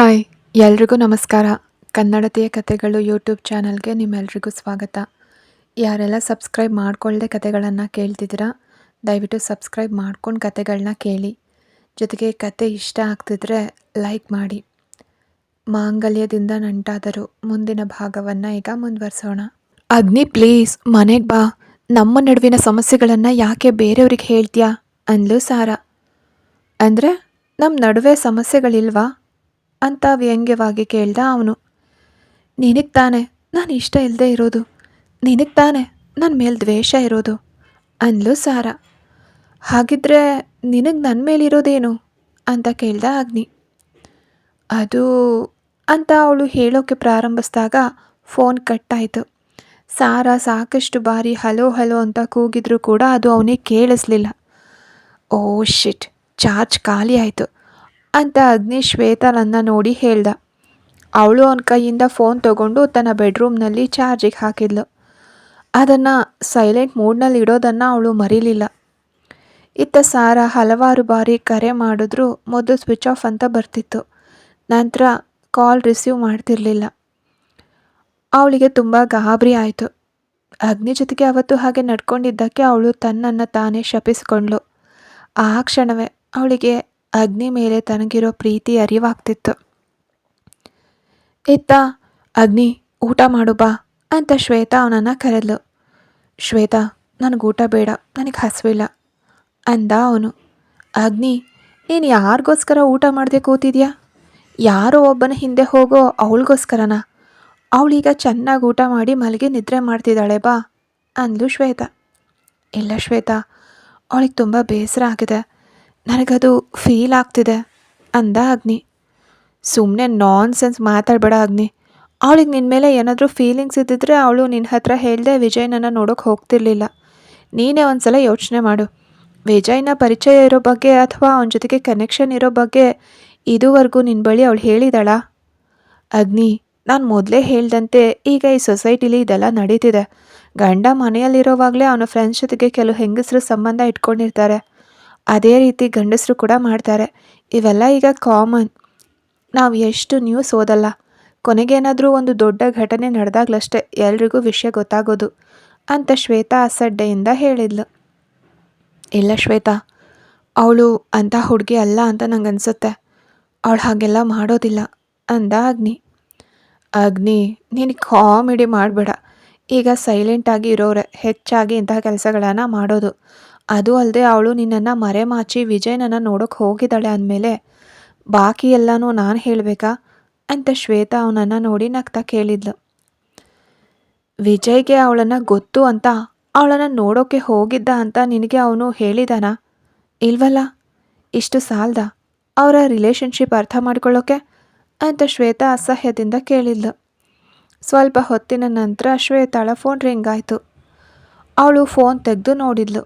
Hi ಎಲ್ರಿಗೂ ನಮಸ್ಕಾರ. ಕನ್ನಡತಿಯ ಕಥೆಗಳು ಯೂಟ್ಯೂಬ್ ಚಾನಲ್ಗೆ ನಿಮ್ಮೆಲ್ರಿಗೂ ಸ್ವಾಗತ. ಯಾರೆಲ್ಲ ಸಬ್ಸ್ಕ್ರೈಬ್ ಮಾಡ್ಕೊಳ್ಳದೆ ಕಥೆಗಳನ್ನು ಕೇಳ್ತಿದ್ದೀರಾ, ದಯವಿಟ್ಟು ಸಬ್ಸ್ಕ್ರೈಬ್ ಮಾಡ್ಕೊಂಡು ಕಥೆಗಳನ್ನ ಕೇಳಿ. ಜೊತೆಗೆ ಕತೆ ಇಷ್ಟ ಆಗ್ತಿದ್ರೆ ಲೈಕ್ ಮಾಡಿ. ಮಾಂಗಲ್ಯದಿಂದ ನಂಟಾದರು ಮುಂದಿನ ಭಾಗವನ್ನು ಈಗ ಮುಂದುವರಿಸೋಣ. ಅಗ್ನಿ ಪ್ಲೀಸ್ ಮನೆಗೆ ಬಾ, ನಮ್ಮ ನಡುವಿನ ಸಮಸ್ಯೆಗಳನ್ನು ಯಾಕೆ ಬೇರೆಯವ್ರಿಗೆ ಹೇಳ್ತೀಯಾ ಅಂದ್ಲು ಸಾರಾ. ಅಂದರೆ ನಮ್ಮ ನಡುವೆ ಸಮಸ್ಯೆಗಳಿಲ್ವಾ ಅಂತ ವ್ಯಂಗ್ಯವಾಗಿ ಕೇಳ್ದ ಅವನು. ನಿನಗೆ ತಾನೆ ನಾನು ಇಷ್ಟ ಇಲ್ಲದೆ ಇರೋದು, ನಿನಗೆ ತಾನೆ ನನ್ನ ಮೇಲೆ ದ್ವೇಷ ಇರೋದು ಅಂದ್ಲು ಸಾರಾ. ಹಾಗಿದ್ರೆ ನಿನಗೆ ನನ್ನ ಮೇಲಿರೋದೇನು ಅಂತ ಕೇಳ್ದ ಅಗ್ನಿ. ಅದು ಅಂತ ಅವಳು ಹೇಳೋಕ್ಕೆ ಪ್ರಾರಂಭಿಸಿದಾಗ ಫೋನ್ ಕಟ್ಟಾಯಿತು. ಸಾರಾ ಸಾಕಷ್ಟು ಬಾರಿ ಹಲೋ ಹಲೋ ಅಂತ ಕೂಗಿದ್ರೂ ಕೂಡ ಅದು ಅವನಿಗೆ ಕೇಳಿಸ್ಲಿಲ್ಲ. ಓ ಶಿಟ್, ಚಾರ್ಜ್ ಖಾಲಿ ಆಯಿತು ಅಂತ ಅಗ್ನಿ ಶ್ವೇತನನ್ನು ನೋಡಿ ಹೇಳ್ದ. ಅವಳು ಅವನ ಕೈಯಿಂದ ಫೋನ್ ತಗೊಂಡು ತನ್ನ ಬೆಡ್ರೂಮ್ನಲ್ಲಿ ಚಾರ್ಜಿಗೆ ಹಾಕಿದ್ಲು. ಅದನ್ನು ಸೈಲೆಂಟ್ ಮೂಡ್ನಲ್ಲಿ ಇಡೋದನ್ನು ಅವಳು ಮರೀಲಿಲ್ಲ. ಇತ್ತ ಸಾರಾ ಹಲವಾರು ಬಾರಿ ಕರೆ ಮಾಡಿದ್ರೂ ಮೊದಲು ಸ್ವಿಚ್ ಆಫ್ ಅಂತ ಬರ್ತಿತ್ತು. ನಂತರ ಕಾಲ್ ರಿಸೀವ್ ಮಾಡ್ತಿರ್ಲಿಲ್ಲ. ಅವಳಿಗೆ ತುಂಬ ಗಾಬರಿ ಆಯಿತು. ಅಗ್ನಿ ಜೊತೆಗೆ ಅವತ್ತು ಹಾಗೆ ನಡ್ಕೊಂಡಿದ್ದಕ್ಕೆ ಅವಳು ತನ್ನನ್ನು ತಾನೇ ಶಪಿಸ್ಕೊಂಡ್ಳು. ಆ ಕ್ಷಣವೇ ಅವಳಿಗೆ ಅಗ್ನಿ ಮೇಲೆ ತನಗಿರೋ ಪ್ರೀತಿ ಅರಿವಾಗ್ತಿತ್ತು. ಇತ್ತ ಅಗ್ನಿ ಊಟ ಮಾಡು ಬಾ ಅಂತ ಶ್ವೇತಾ ಅವನನ್ನು ಕರೆದ್ಲು. ಶ್ವೇತಾ, ನನಗೆ ಊಟ ಬೇಡ, ನನಗೆ ಹಸಿವಿಲ್ಲ ಅಂದ ಅವನು. ಅಗ್ನಿ, ನೀನು ಯಾರಿಗೋಸ್ಕರ ಊಟ ಮಾಡದೆ ಕೂತಿದ್ಯಾ? ಯಾರೋ ಒಬ್ಬನ ಹಿಂದೆ ಹೋಗೋ ಅವಳಿಗೋಸ್ಕರನಾ? ಅವಳೀಗ ಚೆನ್ನಾಗಿ ಊಟ ಮಾಡಿ ಮಲಗಿ ನಿದ್ರೆ ಮಾಡ್ತಿದ್ದಾಳೆ ಬಾ ಅಂದ್ಲು ಶ್ವೇತಾ. ಇಲ್ಲ ಶ್ವೇತಾ, ಅವಳಿಗೆ ತುಂಬ ಬೇಸರ ಆಗಿದೆ, ನನಗದು ಫೀಲ್ ಆಗ್ತಿದೆ ಅಂದ ಅಗ್ನಿ. ಸುಮ್ಮನೆ ನಾನ್ ಸೆನ್ಸ್ ಮಾತಾಡಬೇಡ ಅಗ್ನಿ. ಅವಳಿಗೆ ನಿನ್ನ ಮೇಲೆ ಏನಾದರೂ ಫೀಲಿಂಗ್ಸ್ ಇದ್ದಿದ್ರೆ ಅವಳು ನಿನ್ನ ಹತ್ರ ಹೇಳ್ದೆ ವಿಜಯ್ನನ್ನು ನೋಡೋಕೆ ಹೋಗ್ತಿರ್ಲಿಲ್ಲ. ನೀನೇ ಒಂದು ಸಲ ಯೋಚನೆ ಮಾಡು. ವಿಜಯ್ನ ಪರಿಚಯ ಇರೋ ಬಗ್ಗೆ ಅಥವಾ ಅವನ ಜೊತೆಗೆ ಕನೆಕ್ಷನ್ ಇರೋ ಬಗ್ಗೆ ಇದುವರೆಗೂ ನಿನ್ನ ಬಳಿ ಅವಳು ಹೇಳಿದಾಳಾ? ಅಗ್ನಿ, ನಾನು ಮೊದಲೇ ಹೇಳ್ದಂತೆ ಈಗ ಈ ಸೊಸೈಟಿಲಿ ಇದೆಲ್ಲ ನಡೀತಿದೆ. ಗಂಡ ಮನೆಯಲ್ಲಿರೋವಾಗಲೇ ಅವನ ಫ್ರೆಂಡ್ಸ್ ಜೊತೆಗೆ ಕೆಲವು ಹೆಂಗಸರು ಸಂಬಂಧ ಇಟ್ಕೊಂಡಿರ್ತಾರೆ. ಅದೇ ರೀತಿ ಗಂಡಸರು ಕೂಡ ಮಾಡ್ತಾರೆ. ಇವೆಲ್ಲ ಈಗ ಕಾಮನ್. ನಾವು ಎಷ್ಟು ನ್ಯೂಸ್ ಓದಲ್ಲ, ಕೊನೆಗೇನಾದರೂ ಒಂದು ದೊಡ್ಡ ಘಟನೆ ನಡೆದಾಗ್ಲಷ್ಟೇ ಎಲ್ರಿಗೂ ವಿಷಯ ಗೊತ್ತಾಗೋದು ಅಂತ ಶ್ವೇತಾ ಅಸಡ್ಡೆಯಿಂದ ಹೇಳಿದ್ಲು. ಇಲ್ಲ ಶ್ವೇತಾ, ಅವಳು ಅಂಥ ಹುಡುಗಿ ಅಲ್ಲ ಅಂತ ನಂಗೆ ಅನಿಸುತ್ತೆ. ಅವಳು ಹಾಗೆಲ್ಲ ಮಾಡೋದಿಲ್ಲ ಅಂದ ಅಗ್ನಿ. ಅಗ್ನಿ, ನೀನು ಕಾಮಿಡಿ ಮಾಡಬೇಡ. ಈಗ ಸೈಲೆಂಟಾಗಿ ಇರೋರೆ ಹೆಚ್ಚಾಗಿ ಇಂತಹ ಕೆಲಸಗಳನ್ನು ಮಾಡೋದು. ಅದು ಅಲ್ಲದೆ ಅವಳು ನಿನ್ನನ್ನು ಮರೆಮಾಚಿ ವಿಜಯ್ನನ್ನು ನೋಡೋಕೆ ಹೋಗಿದ್ದಾಳೆ ಅಂದಮೇಲೆ ಬಾಕಿ ಎಲ್ಲನೂ ನಾನು ಹೇಳಬೇಕಾ ಅಂತ ಶ್ವೇತಾ ಅವನನ್ನು ನೋಡಿ ನಗ್ತಾ ಕೇಳಿದ್ಲು. ವಿಜಯ್ಗೆ ಅವಳನ್ನು ಗೊತ್ತು ಅಂತ ಅವಳನ್ನು ನೋಡೋಕ್ಕೆ ಹೋಗಿದ್ದ ಅಂತ ನಿನಗೆ ಅವನು ಹೇಳಿದಾನ? ಇಲ್ವಲ್ಲ. ಇಷ್ಟು ಸಾಲದ ಅವರ ರಿಲೇಷನ್ಶಿಪ್ ಅರ್ಥ ಮಾಡ್ಕೊಳ್ಳೋಕೆ ಅಂತ ಶ್ವೇತಾ ಅಸಹ್ಯದಿಂದ ಕೇಳಿದ್ಲು. ಸ್ವಲ್ಪ ಹೊತ್ತಿನ ನಂತರ ಶ್ವೇತಾಳ ಫೋನ್ ರಿಂಗ್ ಆಯಿತು. ಅವಳು ಫೋನ್ ತೆಗೆದು ನೋಡಿದ್ಲು.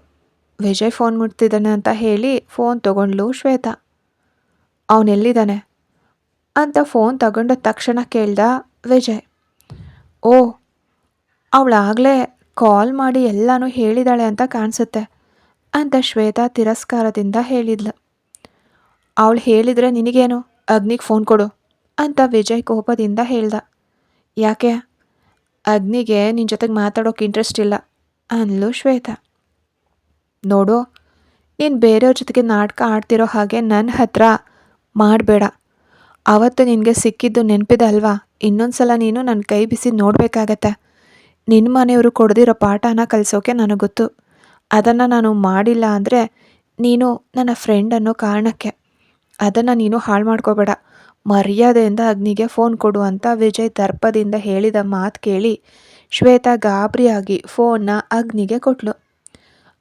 ವಿಜಯ್ ಫೋನ್ ಮುಟ್ತಿದ್ದಾನೆ ಅಂತ ಹೇಳಿ ಫೋನ್ ತಗೊಂಡ್ಲು ಶ್ವೇತಾ. ಅವನೆಲ್ಲಿದ್ದಾನೆ ಅಂತ ಫೋನ್ ತಗೊಂಡ ತಕ್ಷಣ ಕೇಳ್ದ ವಿಜಯ್. ಓ, ಅವಳಾಗಲೇ ಕಾಲ್ ಮಾಡಿ ಎಲ್ಲನೂ ಹೇಳಿದಾಳೆ ಅಂತ ಕಾಣಿಸುತ್ತೆ ಅಂತ ಶ್ವೇತಾ ತಿರಸ್ಕಾರದಿಂದ ಹೇಳಿದ್ಲು. ಅವಳು ಹೇಳಿದರೆ ನಿನಗೇನು, ಅಗ್ನಿಗೆ ಫೋನ್ ಕೊಡು ಅಂತ ವಿಜಯ್ ಕೋಪದಿಂದ ಹೇಳ್ದ. ಯಾಕೆ? ಅಗ್ನಿಗೆ ನಿನ್ನ ಜೊತೆಗೆ ಮಾತಾಡೋಕೆ ಇಂಟ್ರೆಸ್ಟ್ ಇಲ್ಲ ಅಂದ್ಲು ಶ್ವೇತಾ. ನೋಡು, ನೀನು ಬೇರೆಯವ್ರ ಜೊತೆಗೆ ನಾಟಕ ಆಡ್ತಿರೋ ಹಾಗೆ ನನ್ನ ಹತ್ರ ಮಾಡಬೇಡ. ಅವತ್ತು ನಿನಗೆ ಸಿಕ್ಕಿದ್ದು ನೆನಪಿದೆ ಅಲ್ವಾ? ಇನ್ನೊಂದು ಸಲ ನೀನು ನನ್ನ ಕೈ ಬಿಸಿ ನೋಡಬೇಕಾಗತ್ತೆ. ನಿನ್ನ ಮನೆಯವರು ಕೊಡದಿರೋ ಪಾಠನ ಕಲಿಸೋಕೆ ನನಗೆ ಗೊತ್ತು. ಅದನ್ನು ನಾನು ಮಾಡಿಲ್ಲ ಅಂದರೆ ನೀನು ನನ್ನ ಫ್ರೆಂಡ್ ಅನ್ನೋ ಕಾರಣಕ್ಕೆ. ಅದನ್ನು ನೀನು ಹಾಳು ಮಾಡ್ಕೋಬೇಡ. ಮರ್ಯಾದೆಯಿಂದ ಅಗ್ನಿಗೆ ಫೋನ್ ಕೊಡು ಅಂತ ವಿಜಯ್ ದರ್ಪದಿಂದ ಹೇಳಿದ ಮಾತು ಕೇಳಿ ಶ್ವೇತಾ ಗಾಬರಿಯಾಗಿ ಫೋನ್ನ ಅಗ್ನಿಗೆ ಕೊಟ್ಲು.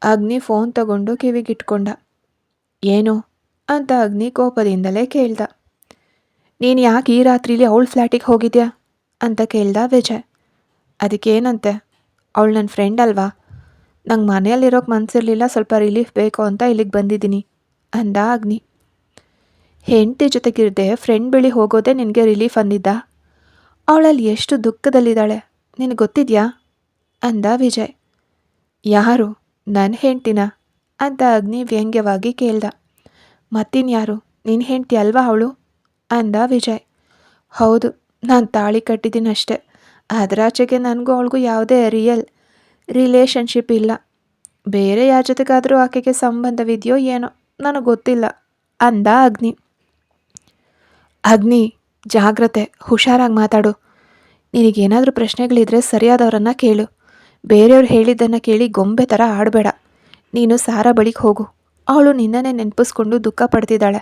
ಅಗ್ನಿ ಫೋನ್ ತಗೊಂಡು ಕಿವಿಗಿಟ್ಕೊಂಡ. ಏನು ಅಂತ ಅಗ್ನಿ ಕೋಪದಿಂದಲೇ ಕೇಳ್ದ. ನೀನು ಯಾಕೆ ಈ ರಾತ್ರಿಲಿ ಅವಳ ಫ್ಲ್ಯಾಟಿಗೆ ಹೋಗಿದ್ಯಾ ಅಂತ ಕೇಳ್ದ ವಿಜಯ್. ಅದಕ್ಕೇನಂತೆ, ಅವಳು ನನ್ನ ಫ್ರೆಂಡ್ ಅಲ್ವಾ? ನಂಗೆ ಮನೆಯಲ್ಲಿರೋಕೆ ಮನಸ್ಸಿರಲಿಲ್ಲ, ಸ್ವಲ್ಪ ರಿಲೀಫ್ ಬೇಕು ಅಂತ ಇಲ್ಲಿಗೆ ಬಂದಿದ್ದೀನಿ ಅಂದ ಅಗ್ನಿ. ಹೆಂಡತಿ ಜೊತೆಗಿರದೆ ಫ್ರೆಂಡ್ ಬಳಿ ಹೋಗೋದೇ ನಿನಗೆ ರಿಲೀಫ್ ಅಂದಿದ್ದ? ಅವಳಲ್ಲಿ ಎಷ್ಟು ದುಃಖದಲ್ಲಿದ್ದಾಳೆ ನಿನಗೆ ಗೊತ್ತಿದೆಯಾ ಅಂದ ವಿಜಯ್. ಯಾರು, ನನ್ನ ಹೆಂಡ್ತಿನ ಅಂತ ಅಗ್ನಿ ವ್ಯಂಗ್ಯವಾಗಿ ಕೇಳ್ದ. ಮತ್ತಿನ್ಯಾರು, ನಿನ್ನ ಹೆಂಡ್ತಿ ಅಲ್ವಾ ಅವಳು ಅಂದ ವಿಜಯ್. ಹೌದು, ನಾನು ತಾಳಿ ಕಟ್ಟಿದ್ದೀನಿ ಅಷ್ಟೆ. ಅದರಾಚೆಗೆ ನನಗೂ ಅವಳಿಗೂ ಯಾವುದೇ ರಿಲೇಷನ್‌ಶಿಪ್ ಇಲ್ಲ. ಬೇರೆ ಯಾರ ಜೊತೆಗಾದರೂ ಆಕೆಗೆ ಸಂಬಂಧವಿದೆಯೋ ಏನೋ ನನಗೆ ಗೊತ್ತಿಲ್ಲ ಅಂದ ಅಗ್ನಿ. ಅಗ್ನಿ, ಜಾಗ್ರತೆ, ಹುಷಾರಾಗಿ ಮಾತಾಡು. ನಿನಗೇನಾದರೂ ಪ್ರಶ್ನೆಗಳಿದ್ರೆ ಸರಿಯಾದವರನ್ನ ಕೇಳು. ಬೇರೆಯವ್ರು ಹೇಳಿದ್ದನ್ನು ಕೇಳಿ ಗೊಂಬೆ ಥರ ಆಡಬೇಡ. ನೀನು ಸಾರಾ ಬಳಿಗೆ ಹೋಗು. ಅವಳು ನಿನ್ನನ್ನೇ ನೆನಪಿಸ್ಕೊಂಡು ದುಃಖ ಪಡ್ತಿದ್ದಾಳೆ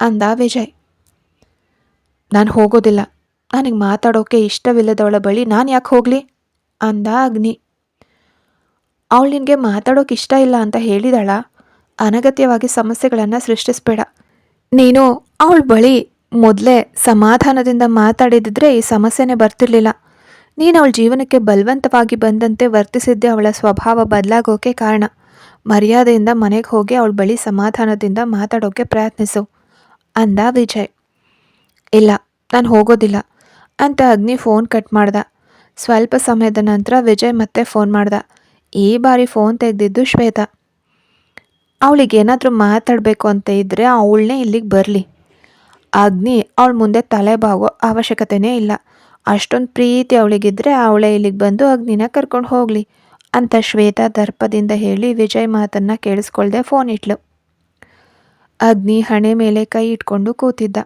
ಅಂದ ವಿಜಯ್. ನಾನು ಹೋಗೋದಿಲ್ಲ. ನನಗೆ ಮಾತಾಡೋಕ್ಕೆ ಇಷ್ಟವಿಲ್ಲದವಳ ಬಳಿ ನಾನು ಯಾಕೆ ಹೋಗಲಿ ಅಂದ ಅಗ್ನಿ. ಅವಳು ನಿನಗೆ ಮಾತಾಡೋಕೆ ಇಷ್ಟ ಇಲ್ಲ ಅಂತ ಹೇಳಿದಾಳ? ಅನಗತ್ಯವಾಗಿ ಸಮಸ್ಯೆಗಳನ್ನು ಸೃಷ್ಟಿಸಬೇಡ. ನೀನು ಅವಳ ಬಳಿ ಮೊದಲೇ ಸಮಾಧಾನದಿಂದ ಮಾತಾಡಿದಿದ್ರೆ ಈ ಸಮಸ್ಯೆನೇ ಬರ್ತಿರ್ಲಿಲ್ಲ. ನೀನು ಅವಳ ಜೀವನಕ್ಕೆ ಬಲವಂತವಾಗಿ ಬಂದಂತೆ ವರ್ತಿಸಿದ್ದೇ ಅವಳ ಸ್ವಭಾವ ಬದಲಾಗೋಕೆ ಕಾರಣ. ಮರ್ಯಾದೆಯಿಂದ ಮನೆಗೆ ಹೋಗಿ ಅವಳ ಬಳಿ ಸಮಾಧಾನದಿಂದ ಮಾತಾಡೋಕ್ಕೆ ಪ್ರಯತ್ನಿಸು ಅಂದ ವಿಜಯ್. ಇಲ್ಲ, ನಾನು ಹೋಗೋದಿಲ್ಲ ಅಂತ ಅಗ್ನಿ ಫೋನ್ ಕಟ್ ಮಾಡ್ದ. ಸ್ವಲ್ಪ ಸಮಯದ ನಂತರ ವಿಜಯ್ ಮತ್ತೆ ಫೋನ್ ಮಾಡ್ದ. ಈ ಬಾರಿ ಫೋನ್ ತೆಗೆದಿದ್ದು ಶ್ವೇತಾ. ಅವಳಿಗೇನಾದರೂ ಮಾತಾಡಬೇಕು ಅಂತ ಇದ್ದರೆ ಅವಳನ್ನೇ ಇಲ್ಲಿಗೆ ಬರಲಿ. ಅಗ್ನಿ ಅವಳ ಮುಂದೆ ತಲೆ ಬಾಗೋ ಅವಶ್ಯಕತೆಯೇ ಇಲ್ಲ. ಅಷ್ಟೊಂದು ಪ್ರೀತಿ ಅವಳಿಗಿದ್ರೆ ಅವಳೇ ಇಲ್ಲಿಗೆ ಬಂದು ಅಗ್ನಿನ ಕರ್ಕೊಂಡು ಹೋಗಲಿ ಅಂತ ಶ್ವೇತಾ ದರ್ಪದಿಂದ ಹೇಳಿ ವಿಜಯ್ ಮಾತನ್ನು ಕೇಳಿಸ್ಕೊಳ್ದೆ ಫೋನ್ ಇಟ್ಲು. ಅಗ್ನಿ ಹಣೆ ಮೇಲೆ ಕೈ ಇಟ್ಕೊಂಡು ಕೂತಿದ್ದ.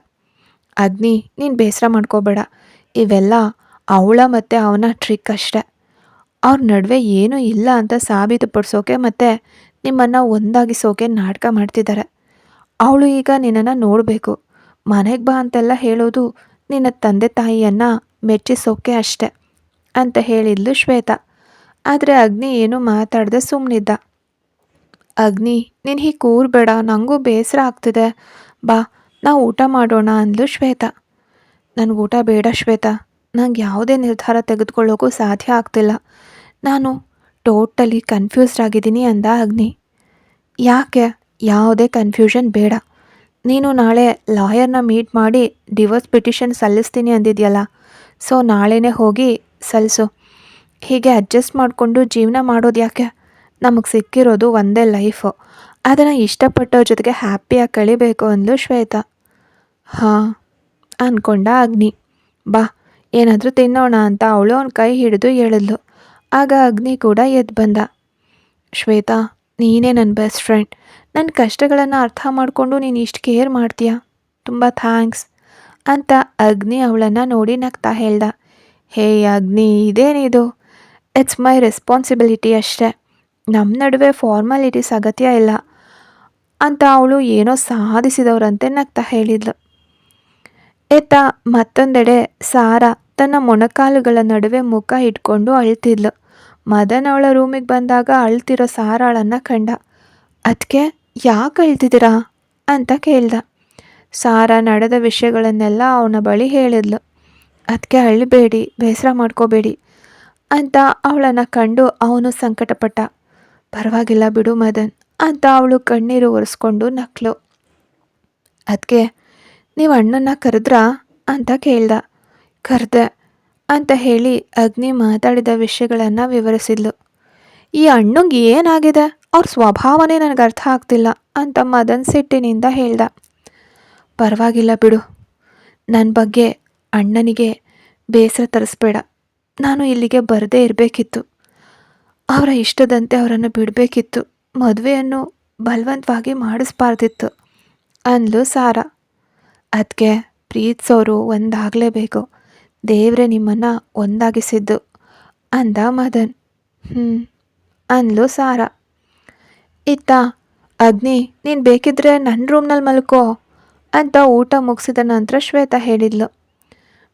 ಅಗ್ನಿ, ನೀನು ಬೇಸರ ಮಾಡ್ಕೋಬೇಡ. ಇವೆಲ್ಲ ಅವಳ ಮತ್ತು ಅವನ ಟ್ರಿಕ್ ಅಷ್ಟೆ. ಅವ್ರ ನಡುವೆ ಏನೂ ಇಲ್ಲ ಅಂತ ಸಾಬೀತುಪಡಿಸೋಕೆ ಮತ್ತು ನಿಮ್ಮನ್ನು ಒಂದಾಗಿಸೋಕೆ ನಾಟಕ ಮಾಡ್ತಿದ್ದಾರೆ. ಅವಳು ಈಗ ನಿನ್ನನ್ನು ನೋಡಬೇಕು, ಮನೆಗೆ ಬಾ ಅಂತೆಲ್ಲ ಹೇಳೋದು ನಿನ್ನ ತಂದೆ ತಾಯಿಯನ್ನು ಮೆಚ್ಚಿಸೋಕೆ ಅಷ್ಟೆ ಅಂತ ಹೇಳಿದ್ಲು ಶ್ವೇತಾ. ಆದರೆ ಅಗ್ನಿ ಏನೂ ಮಾತಾಡದೆ ಸುಮ್ಮನಿದ್ದ. ಅಗ್ನಿ, ನೀನು ಹೀಗೆ ಕೂರಬೇಡ, ನನಗೂ ಬೇಸರ ಆಗ್ತಿದೆ. ಬಾ, ನಾವು ಊಟ ಮಾಡೋಣ ಅಂದ್ಲು ಶ್ವೇತಾ. ನನಗೆ ಊಟ ಬೇಡ ಶ್ವೇತಾ. ನಂಗೆ ಯಾವುದೇ ನಿರ್ಧಾರ ತೆಗೆದುಕೊಳ್ಳೋಕ್ಕೂ ಸಾಧ್ಯ ಆಗ್ತಿಲ್ಲ. ನಾನು ಟೋಟಲಿ ಕನ್ಫ್ಯೂಸ್ಡ್ ಆಗಿದ್ದೀನಿ ಅಂದ ಅಗ್ನಿ. ಯಾಕೆ? ಯಾವುದೇ ಕನ್ಫ್ಯೂಷನ್ ಬೇಡ. ನೀನು ನಾಳೆ ಲಾಯರ್ನ ಮೀಟ್ ಮಾಡಿ ಡಿವೋರ್ಸ್ ಪಿಟಿಷನ್ ಸಲ್ಲಿಸ್ತೀನಿ ಅಂದಿದೆಯಲ್ಲ, ಸೊ ನಾಳೆನೇ ಹೋಗಿ ಸಲ್ಲಿಸು. ಹೀಗೆ ಅಡ್ಜಸ್ಟ್ ಮಾಡಿಕೊಂಡು ಜೀವನ ಮಾಡೋದು ಯಾಕೆ? ನಮಗೆ ಸಿಕ್ಕಿರೋದು ಒಂದೇ ಲೈಫು, ಅದನ್ನು ಇಷ್ಟಪಟ್ಟವ್ರ ಜೊತೆಗೆ ಹ್ಯಾಪಿಯಾಗಿ ಕಳಿಬೇಕು ಅಂದ್ಲು ಶ್ವೇತಾ. ಹಾಂ ಅಂದ್ಕೊಂಡ ಅಗ್ನಿ. ಬಾ, ಏನಾದರೂ ತಿನ್ನೋಣ ಅಂತ ಅವಳು ಅವನ ಕೈ ಹಿಡಿದು ಹೇಳಿದ್ಲು. ಆಗ ಅಗ್ನಿ ಕೂಡ ಎದ್ದು ಬಂದ. ಶ್ವೇತಾ, ನೀನೇ ನನ್ನ ಬೆಸ್ಟ್ ಫ್ರೆಂಡ್. ನನ್ನ ಕಷ್ಟಗಳನ್ನು ಅರ್ಥ ಮಾಡಿಕೊಂಡು ನೀನು ಇಷ್ಟು ಕೇರ್ ಮಾಡ್ತೀಯಾ, ತುಂಬ ಥ್ಯಾಂಕ್ಸ್ ಅಂತ ಅಗ್ನಿ ಅವಳನ್ನು ನೋಡಿ ನಗ್ತಾ ಹೇಳ್ದ. ಹೇ ಅಗ್ನಿ, ಇದೇನಿದು? ಇಟ್ಸ್ ಮೈ ರೆಸ್ಪಾನ್ಸಿಬಿಲಿಟಿ ಅಷ್ಟೇ. ನಮ್ಮ ನಡುವೆ ಫಾರ್ಮಾಲಿಟೀಸ್ ಅಗತ್ಯ ಇಲ್ಲ ಅಂತ ಅವಳು ಏನೋ ಸಾಧಿಸಿದವರಂತೆ ನಗ್ತಾ ಹೇಳಿದ್ಲು. ಎತ್ತ ಮತ್ತೊಂದೆಡೆ ಸಾರಾ ತನ್ನ ಮೊಣಕಾಲುಗಳ ನಡುವೆ ಮುಖ ಇಟ್ಕೊಂಡು ಅಳ್ತಿದ್ಲು. ಮದನ್ ಅವಳ ರೂಮಿಗೆ ಬಂದಾಗ ಅಳ್ತಿರೋ ಸಾರಾಳನ್ನು ಕಂಡ. ಅದಕ್ಕೆ ಯಾಕೆ ಅಳ್ತಿದ್ದೀರಾ ಅಂತ ಕೇಳ್ದ. ಸಾರಾ ನಡೆದ ವಿಷಯಗಳನ್ನೆಲ್ಲ ಅವನ ಬಳಿ ಹೇಳಿದ್ಲು. ಅದಕ್ಕೆ ಅಳ್ಳಬೇಡಿ, ಬೇಸರ ಮಾಡ್ಕೋಬೇಡಿ ಅಂತ ಅವಳನ್ನು ಕಂಡು ಅವನು ಸಂಕಟಪಟ್ಟ. ಪರವಾಗಿಲ್ಲ ಬಿಡು ಮದನ್ ಅಂತ ಅವಳು ಕಣ್ಣೀರು ಒರೆಸ್ಕೊಂಡು ನಕ್ಳು. ಅದಕ್ಕೆ ನೀವು ಅಣ್ಣನ ಕರೆದ್ರಾ ಅಂತ ಕೇಳ್ದ. ಕರೆದೆ ಅಂತ ಹೇಳಿ ಅಗ್ನಿ ಮಾತಾಡಿದ ವಿಷಯಗಳನ್ನು ವಿವರಿಸಿದ್ಲು. ಈ ಅಣ್ಣಂಗೆ ಏನಾಗಿದೆ? ಅವ್ರ ಸ್ವಭಾವನೇ ನನಗೆ ಅರ್ಥ ಆಗ್ತಿಲ್ಲ ಅಂತ ಮದನ್ ಸಿಟ್ಟಿನಿಂದ ಹೇಳ್ದ. ಪರವಾಗಿಲ್ಲ ಬಿಡು, ನನ್ನ ಬಗ್ಗೆ ಅಣ್ಣನಿಗೆ ಬೇಸರ ತರಿಸ್ಬೇಡ. ನಾನು ಇಲ್ಲಿಗೆ ಬರದೇ ಇರಬೇಕಿತ್ತು. ಅವರ ಇಷ್ಟದಂತೆ ಅವರನ್ನು ಬಿಡಬೇಕಿತ್ತು. ಮದುವೆಯನ್ನು ಬಲವಂತವಾಗಿ ಮಾಡಿಸ್ಬಾರ್ದಿತ್ತು ಅಂದ್ಲು ಸಾರಾ. ಅದಕ್ಕೆ ಪ್ರೀತಿಸೋರು ಒಂದಾಗಲೇಬೇಕು. ದೇವರೇ ನಿಮ್ಮನ್ನು ಒಂದಾಗಿಸಿದ್ದು ಅಂದ ಮದನ್. ಅಂದ್ಲು ಸಾರಾ. ಇತ್ತ ಅಗ್ನಿ, ನೀನು ಬೇಕಿದ್ರೆ ನನ್ನ ರೂಮ್ನಲ್ಲಿ ಮಲ್ಕೋ ಅಂತ ಊಟ ಮುಗಿಸಿದ ನಂತರ ಶ್ವೇತಾ ಹೇಳಿದ್ಲು.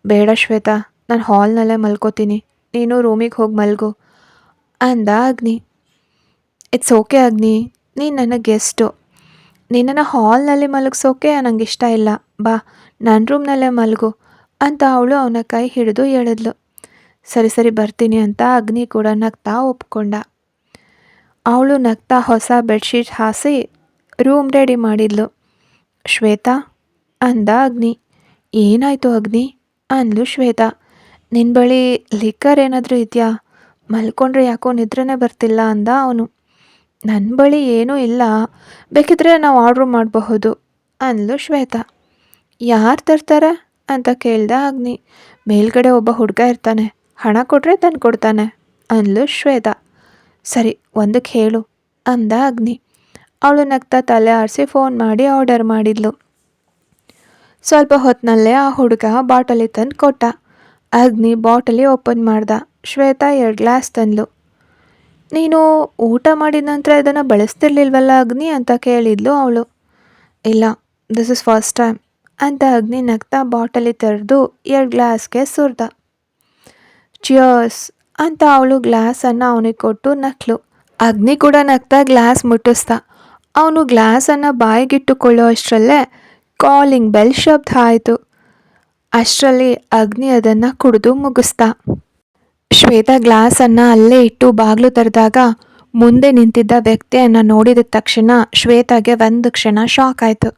ಬೇಡ ಶ್ವೇತಾ, ನಾನು ಹಾಲ್ನಲ್ಲೇ ಮಲ್ಕೋತೀನಿ, ನೀನು ರೂಮಿಗೆ ಹೋಗಿ ಮಲ್ಗು ಅಂದ ಅಗ್ನಿ. ಇಟ್ಸ್ ಓಕೆ ಅಗ್ನಿ, ನೀನು ನನ್ನ ಗೆಸ್ಟು. ನಿನ್ನನ್ನು ಹಾಲ್ನಲ್ಲಿ ಮಲಗಿಸೋಕೆ ನನಗೆ ಇಷ್ಟ ಇಲ್ಲ. ಬಾ, ನನ್ನ ರೂಮ್ನಲ್ಲೇ ಮಲಗು ಅಂತ ಅವಳು ಅವನ ಕೈ ಹಿಡಿದು ಹೇಳಿದ್ಲು. ಸರಿ ಸರಿ ಬರ್ತೀನಿ ಅಂತ ಅಗ್ನಿ ಕೂಡ ನಗ್ತಾ ಒಪ್ಕೊಂಡ. ಅವಳು ನಗ್ತಾ ಹೊಸ ಬೆಡ್ಶೀಟ್ ಹಾಸಿ ರೂಮ್ ರೆಡಿ ಮಾಡಿದ್ಲು. ಶ್ವೇತಾ ಅಂದ ಅಗ್ನಿ. ಏನಾಯಿತು ಅಗ್ನಿ ಅಂದ್ಲು ಶ್ವೇತಾ. ನಿನ್ನ ಬಳಿ ಲಿಕ್ಕರ್ ಏನಾದರೂ ಇದೆಯಾ? ಮಲ್ಕೊಂಡ್ರೆ ಯಾಕೋ ನಿದ್ರೆನೇ ಬರ್ತಿಲ್ಲ ಅಂದ ಅವನು. ನನ್ನ ಬಳಿ ಏನೂ ಇಲ್ಲ, ಬೇಕಿದ್ರೆ ನಾವು ಆರ್ಡ್ರ್ ಮಾಡಬಹುದು ಅಂದ್ಲು ಶ್ವೇತಾ. ಯಾರು ತರ್ತಾರೆ ಅಂತ ಕೇಳ್ದ ಅಗ್ನಿ. ಮೇಲ್ಗಡೆ ಒಬ್ಬ ಹುಡುಗ ಇರ್ತಾನೆ, ಹಣ ಕೊಟ್ಟರೆ ತಂದು ಕೊಡ್ತಾನೆ ಅಂದ್ಲು ಶ್ವೇತಾ. ಸರಿ, ಒಂದಕ್ಕೆ ಹೇಳು ಅಂದ ಅಗ್ನಿ. ಅವಳು ನಗ್ತಾ ತಲೆ ಆರಿಸಿ ಫೋನ್ ಮಾಡಿ ಆರ್ಡರ್ ಮಾಡಿದ್ಲು. ಸ್ವಲ್ಪ ಹೊತ್ತಿನಲ್ಲೇ ಆ ಹುಡುಗ ಬಾಟಲಿ ತಂದು ಕೊಟ್ಟ. ಅಗ್ನಿ ಬಾಟಲಿ ಓಪನ್ ಮಾಡ್ದ. ಶ್ವೇತಾ 2 ಗ್ಲಾಸ್ ತಂದ್ಲು. ನೀನು ಊಟ ಮಾಡಿದ ನಂತರ ಇದನ್ನು ಬಳಸ್ತಿರ್ಲಿಲ್ವಲ್ಲ ಅಗ್ನಿ ಅಂತ ಕೇಳಿದ್ಲು ಅವಳು. ಇಲ್ಲ, ದಿಸ್ ಇಸ್ ಫಸ್ಟ್ ಟೈಮ್ ಅಂತ ಅಗ್ನಿ ನಗ್ತಾ ಬಾಟಲಿ ತೆರೆದು 2 ಗ್ಲಾಸ್ಗೆ ಸುರಿದ. ಚಿಯರ್ಸ್ ಅಂತ ಅವಳು ಗ್ಲಾಸನ್ನು ಅವನಿಗೆ ಕೊಟ್ಟು ನಕ್ಲು. ಅಗ್ನಿ ಕೂಡ ನಗ್ತಾ ಗ್ಲಾಸ್ ಮುಟ್ಟಿಸ್ದ. ಅವನು ಗ್ಲಾಸನ್ನು ಬಾಯಿಗಿಟ್ಟುಕೊಳ್ಳೋ ಅಷ್ಟರಲ್ಲೇ ಕಾಲಿಂಗ್ ಬೆಲ್ ಶಬ್ದ ಆಯಿತು. ಅಷ್ಟರಲ್ಲಿ ಅಗ್ನಿ ಅದನ್ನು ಕುಡಿದು ಮುಗಿಸ್ದ. ಶ್ವೇತಾ ಗ್ಲಾಸನ್ನು ಅಲ್ಲೇ ಇಟ್ಟು ಬಾಗಿಲು ತೆರೆದಾಗ ಮುಂದೆ ನಿಂತಿದ್ದ ವ್ಯಕ್ತಿಯನ್ನು ನೋಡಿದ ತಕ್ಷಣ ಶ್ವೇತಾಗೆ ಒಂದು ಕ್ಷಣ ಶಾಕ್ ಆಯಿತು.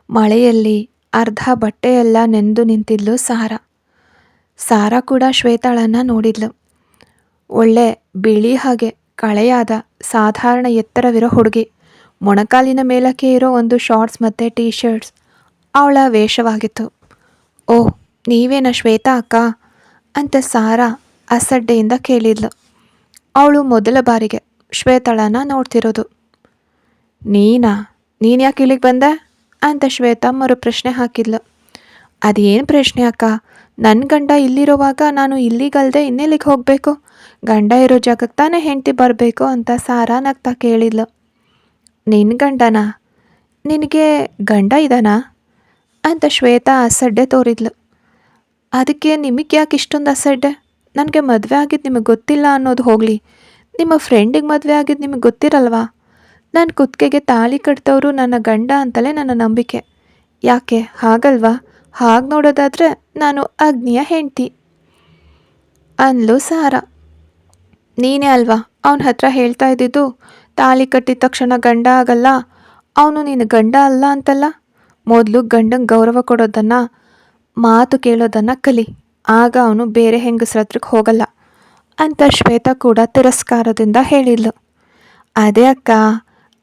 ಮಳೆಯಲ್ಲಿ ಅರ್ಧ ಬಟ್ಟೆಯೆಲ್ಲ ನೆಂದು ನಿಂತಿದ್ಲು ಸಾರಾ. ಸಾರಾ ಕೂಡ ಶ್ವೇತಾಳನ್ನು ನೋಡಿದ್ಲು. ಒಳ್ಳೆ ಬಿಳಿ ಹಾಗೆ ಕಳೆಯಾದ ಸಾಧಾರಣ ಎತ್ತರವಿರೋ ಹುಡುಗಿ. ಮೊಣಕಾಲಿನ ಮೇಲಕ್ಕೆ ಇರೋ ಒಂದು ಶಾರ್ಟ್ಸ್ ಮತ್ತು ಟೀ ಶರ್ಟ್ಸ್ ಅವಳ ವೇಷವಾಗಿತ್ತು. ಓಹ್, ನೀವೇನ ಶ್ವೇತಾ ಅಕ್ಕ ಅಂತ ಸಾರಾ ಅಸಡ್ಡೆಯಿಂದ ಕೇಳಿದ್ಲು. ಅವಳು ಮೊದಲ ಬಾರಿಗೆ ಶ್ವೇತಾಳನ್ನು ನೋಡ್ತಿರೋದು. ನೀನು ಯಾಕೆ ಇಲ್ಲಿಗೆ ಬಂದೆ ಅಂತ ಶ್ವೇತಾ ಮರು ಪ್ರಶ್ನೆ ಹಾಕಿದ್ಲು. ಅದೇನು ಪ್ರಶ್ನೆ ಅಕ್ಕ, ನನ್ನ ಗಂಡ ಇಲ್ಲಿರುವಾಗ ನಾನು ಇಲ್ಲಿಗಲ್ದೆ ಇನ್ನೆಲ್ಲಿಗೆ ಹೋಗಬೇಕು? ಗಂಡ ಇರೋ ಜಾಗಕ್ಕೆ ತಾನೇ ಹೆಂಡತಿ ಬರಬೇಕು ಅಂತ ಸಾರಾ ನಗ್ತಾ ಕೇಳಿದ್ಲು. ನಿನ್ನ ಗಂಡನಾ? ನಿನಗೆ ಗಂಡ ಇದ್ದಾನಾ ಅಂತ ಶ್ವೇತಾ ಅಸಡ್ಡೆ ತೋರಿದ್ಲು. ಅದಕ್ಕೆ ನಿಮಗೆ ಯಾಕೆ ಇಷ್ಟೊಂದು ಅಸಡ್ಡೆ? ನನಗೆ ಮದುವೆ ಆಗಿದ್ದು ನಿಮಗೆ ಗೊತ್ತಿಲ್ಲ ಅನ್ನೋದು ಹೋಗಲಿ, ನಿಮ್ಮ ಫ್ರೆಂಡಿಗೆ ಮದುವೆ ಆಗಿದ್ದು ನಿಮಗೆ ಗೊತ್ತಿರಲ್ವಾ? ನನ್ನ ಕುತ್ತಿಗೆಗೆ ತಾಳಿ ಕಟ್ಟಿದವರು ನನ್ನ ಗಂಡ ಅಂತಲೇ ನನ್ನ ನಂಬಿಕೆ. ಯಾಕೆ ಹಾಗಲ್ವಾ? ಹಾಗೆ ನೋಡೋದಾದರೆ ನಾನು ಅಗ್ನಿಯ ಹೆಂಡತಿ ಅಂದ್ಲು ಸಾರಾ. ನೀನೇ ಅಲ್ವಾ ಅವನ ಹತ್ರ ಹೇಳ್ತಾ ಇದ್ದಿದ್ದು ತಾಳಿ ಕಟ್ಟಿದ ತಕ್ಷಣ ಗಂಡ ಆಗಲ್ಲ, ಅವನು ನಿನ್ನ ಗಂಡ ಅಲ್ಲ ಅಂತಲ್ಲ. ಮೊದಲು ಗಂಡಂಗೆ ಗೌರವ ಕೊಡೋದನ್ನು, ಮಾತು ಕೇಳೋದನ್ನು ಕಲಿ, ಆಗ ಅವನು ಬೇರೆ ಹೆಂಗಸ್ರ ಹತ್ರಕ್ಕೆ ಹೋಗಲ್ಲ ಅಂತ ಶ್ವೇತಾ ಕೂಡ ತಿರಸ್ಕಾರದಿಂದ ಹೇಳಿದ್ಲು. ಅದೇ ಅಕ್ಕ,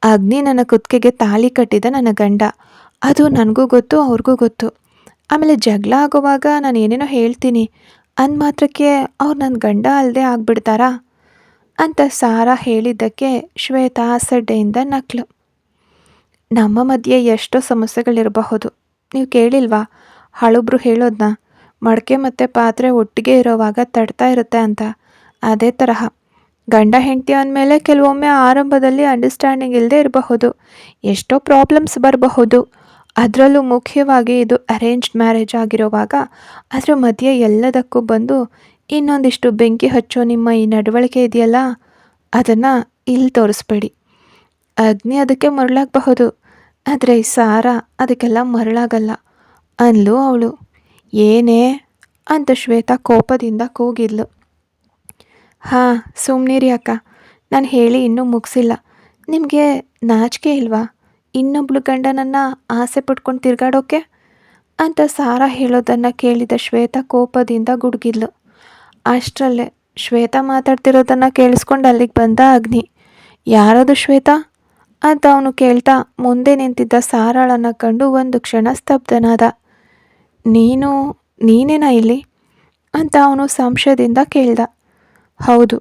ಅಗ್ನಿ ನನ್ನ ಕುತ್ತಿಗೆಗೆ ತಾಳಿ ಕಟ್ಟಿದ ನನ್ನ ಗಂಡ, ಅದು ನನಗೂ ಗೊತ್ತು, ಅವ್ರಿಗೂ ಗೊತ್ತು. ಆಮೇಲೆ ಜಗಳ ಆಗುವಾಗ ನಾನು ಏನೇನೋ ಹೇಳ್ತೀನಿ ಅಂದ ಮಾತ್ರಕ್ಕೆ ಅವ್ರು ನನ್ನ ಗಂಡ ಅಲ್ಲದೆ ಆಗ್ಬಿಡ್ತಾರಾ ಅಂತ ಸಾರಾ ಹೇಳಿದ್ದಕ್ಕೆ ಶ್ವೇತಾ ಅಸಡ್ಡೆಯಿಂದ ನಕ್ಲು. ನಮ್ಮ ಮಧ್ಯೆ ಎಷ್ಟೋ ಸಮಸ್ಯೆಗಳಿರಬಹುದು, ನೀವು ಕೇಳಿಲ್ವಾ ಹಳಬ್ರು ಹೇಳೋದನ್ನ, ಮಡಕೆ ಮತ್ತು ಪಾತ್ರೆ ಒಟ್ಟಿಗೆ ಇರೋವಾಗ ತಡ್ತಾ ಇರುತ್ತೆ ಅಂತ. ಅದೇ ತರಹ ಗಂಡ ಹೆಂಡತಿ ಅಂದಮೇಲೆ ಕೆಲವೊಮ್ಮೆ ಆರಂಭದಲ್ಲಿ ಅಂಡರ್ಸ್ಟ್ಯಾಂಡಿಂಗ್ ಇಲ್ಲದೆ ಇರಬಹುದು, ಎಷ್ಟೋ ಪ್ರಾಬ್ಲಮ್ಸ್ ಬರಬಹುದು. ಅದರಲ್ಲೂ ಮುಖ್ಯವಾಗಿ ಇದು ಅರೇಂಜ್ಡ್ ಮ್ಯಾರೇಜ್ ಆಗಿರೋವಾಗ ಅದರ ಮಧ್ಯೆ ಎಲ್ಲದಕ್ಕೂ ಬಂದು ಇನ್ನೊಂದಿಷ್ಟು ಬೆಂಕಿ ಹಚ್ಚೋ ನಿಮ್ಮ ಈ ನಡವಳಿಕೆ ಇದೆಯಲ್ಲ, ಅದನ್ನು ಇಲ್ಲಿ ತೋರಿಸ್ಬೇಡಿ. ಅಗ್ನಿ ಅದಕ್ಕೆ ಮರಳಾಗಬಹುದು, ಆದರೆ ಈ ಸಾರಾ ಅದಕ್ಕೆಲ್ಲ ಮರಳಾಗಲ್ಲ ಅಂದ್ಲು ಅವಳು. ಏನೇ ಅಂತ ಶ್ವೇತಾ ಕೋಪದಿಂದ ಕೂಗಿದ್ಲು. ಹಾಂ, ಸುಮ್ಮನಿರಿ ಅಕ್ಕ, ನಾನು ಹೇಳಿ ಇನ್ನೂ ಮುಗಿಸಿಲ್ಲ. ನಿಮಗೆ ನಾಚಿಕೆ ಇಲ್ವಾ ಇನ್ನೊಬ್ಳು ಗಂಡನನ್ನು ಆಸೆ ಪಟ್ಕೊಂಡು ತಿರುಗಾಡೋಕ್ಕೆ ಅಂತ ಸಾರಾ ಹೇಳೋದನ್ನು ಕೇಳಿದ ಶ್ವೇತಾ ಕೋಪದಿಂದ ಗುಡುಗಿದ್ಲು. ಅಷ್ಟರಲ್ಲೇ ಶ್ವೇತಾ ಮಾತಾಡ್ತಿರೋದನ್ನು ಕೇಳಿಸ್ಕೊಂಡು ಅಲ್ಲಿಗೆ ಬಂದ ಅಗ್ನಿ. ಯಾರದು ಶ್ವೇತಾ ಅಂತ ಅವನು ಕೇಳ್ತಾ ಮುಂದೆ ನಿಂತಿದ್ದ ಸಾರಾಳನ್ನು ಕಂಡು ಒಂದು ಕ್ಷಣ ಸ್ತಬ್ಧನಾದ. ನೀನೇನಾ ಇಲ್ಲಿ ಅಂತ ಅವನು ಸಂಶಯದಿಂದ ಕೇಳ್ದ. ಹೌದು,